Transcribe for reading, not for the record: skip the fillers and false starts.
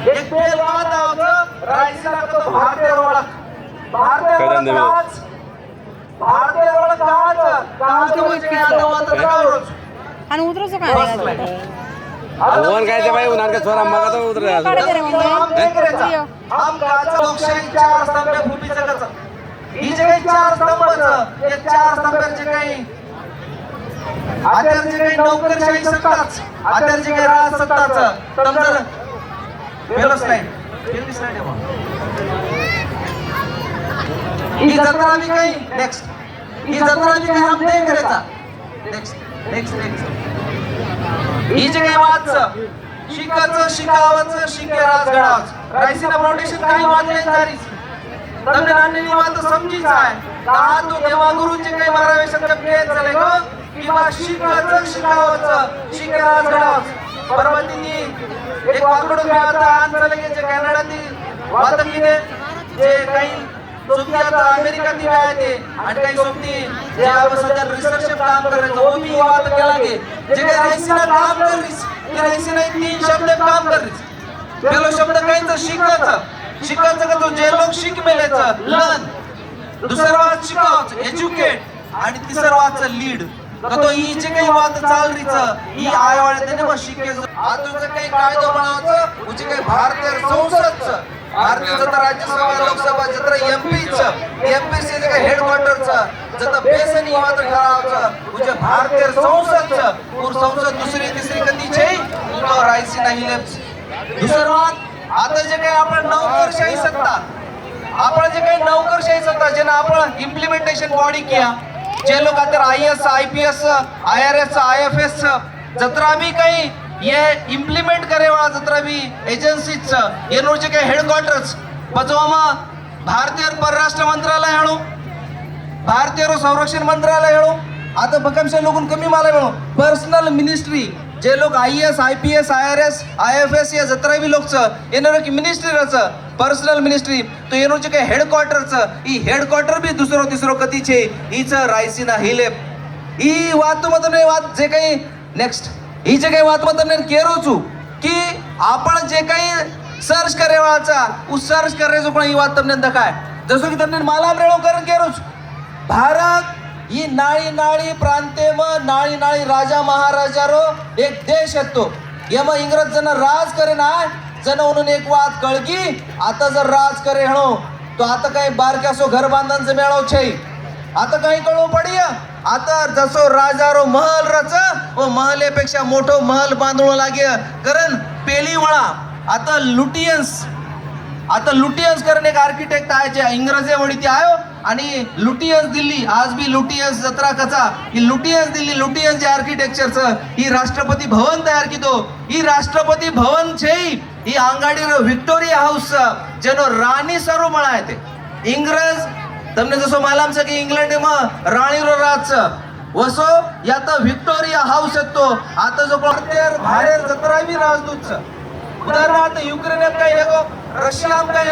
एक बेल मातावचं रायसीना तो भारतीय रोड भारतीय रोड काच म्हणजे आदवात गावरोज आणि उतरवतो काय भगवान काय ते बाई उन्हाळ्यात छोरा मग तो उतरे हम काचा लोकशाही चार स्तंभ भूमीचं कच ही जे काही चार स्तंभाचं हे चार स्तंभाचे काही आचार्य जे काही नोकरशाही सत्ताच आचार्य जे काही राज सत्ताचं तमचं फेलोस नाही ही जत्रा भी काही नेक्स्ट ही जत्रा भी काही हम नाही करायचा नेक्स्ट ही जे काही वाच शिकाचं शिकावचं शिके राजगडावचं रायसीना फाउंडेशन काही वाद नाही झालीच તમને નાની વાત સમજી જાય આ તો દેવા ગુરુજી કઈ મારા શબ્દ કે ચાલે ગો किंवा शिकायचं शिकावचं शिके राजगडावचं परवादिनी एक वाकडो मी आता आंध्र लगेच कॅनडातील वातकीने जे काही सोबती आता अमेरिकातील आहे ते आणि काही सोबती जे आपण सध्या रिसर्च काम करायचं वो मी बात केला की जे काही रायसीना काम करीस ते रायसीना तीन शब्द काम करीस पहिला शब्द कायचं शिकायचं का तो जे लोक शिक मेलेचं लर्न दुसरं वाच शिकावचं एज्युकेट आणि तिसरं वाच लीड का तो ही जे काही वाद चालरीचं ही आयवाळे त्याने मग शिकेचं आजचं काही कायदा बनावचं उचे काही भारतीय संसदचं भारतीय जत्रा राज्यसभा लोकसभा जत्रा एमपीसी जे काही हेडक्वार्टरचं जत्रा बेसनी वाद ठरावचं उचे भारतीय संसदचं पूर संसद दुसरी तिसरी कधीचे तो रायसीना हिलेप्स दुसरं वाद आता जे काही आपण नौकरशाही सत्ता आपण जे काही नौकरशाही सत्ता ज्यांना आपण इम्प्लिमेंटेशन बॉडी किया जे लोग आता IAS IPS IRS IFS जत्रा भी काही ये इम्प्लिमेंट करे वाला जत्रा भी एजन्सीज ये नो जे काही हेडक्वार्टर्स बजवामा भारतीय परराष्ट्र मंत्रालय हेळो भारतीय संरक्षण मंत्रालय हेळो आता बकमशे लोगन कमी माला मिळो पर्सनल मिनिस्ट्री जे लोग IAS IPS IRS IFS या जत्रा भी लोकचं येणार की मिनिस्ट्री रचं पर्सनल मिनिस्ट्री तो येनो जे काही हेडक्वार्टरचं ही हेडक्वार्टर भी दुसरो तिसरो कधीचे हीच रायसीना हिलेप ही वाद म्हणजे वाद जे काही नेक्स्ट ही जे काही वाद म्हणजे केरोचू की आपण जे काही सर्च करेवाचा उस सर्च करायचो पण ही वाद तमने काय जसं की तमने माला रेळो करून केरोच भारत ही नाळी नाळी प्रांते म नाळी नाळी राजा महाराजारो एक देश येतो यम इंग्रज जन राज करे ना जन म्हणून एक वाद कळकी आता जर राज करे हणो तो आता काही बारक्यासो घर बांधनचं मेळव छे आता काही कळू पडी आता जसो राजारो महल रच व महलेपेक्षा मोठो महल बांधणो लागे कारण पेली वळा आता लुटियन्स करणे एक आर्किटेक्ट आहे जे इंग्रजे वडी ते आयो आणि लुटियन्स दिल्ली आज भी लुटियन्स जत्रा कचा ही लुटियन्स दिल्ली लुटियन्स जे आर्किटेक्चरचं ही राष्ट्रपती भवन तयार कितो ही राष्ट्रपती भवन छे ही आंगाडी विक्टोरिया हाऊस जेनो राणी सरो म्हणा ते इंग्रज तमने जसो मालामचं की इंग्लंड मग राणीरो राज वसो यात विक्टोरिया हाऊस येतो आता जो भारतीय भाडेर जत्रा भी राजदूतचं उदाहरणार्थ युक्रेन काय रशिया काय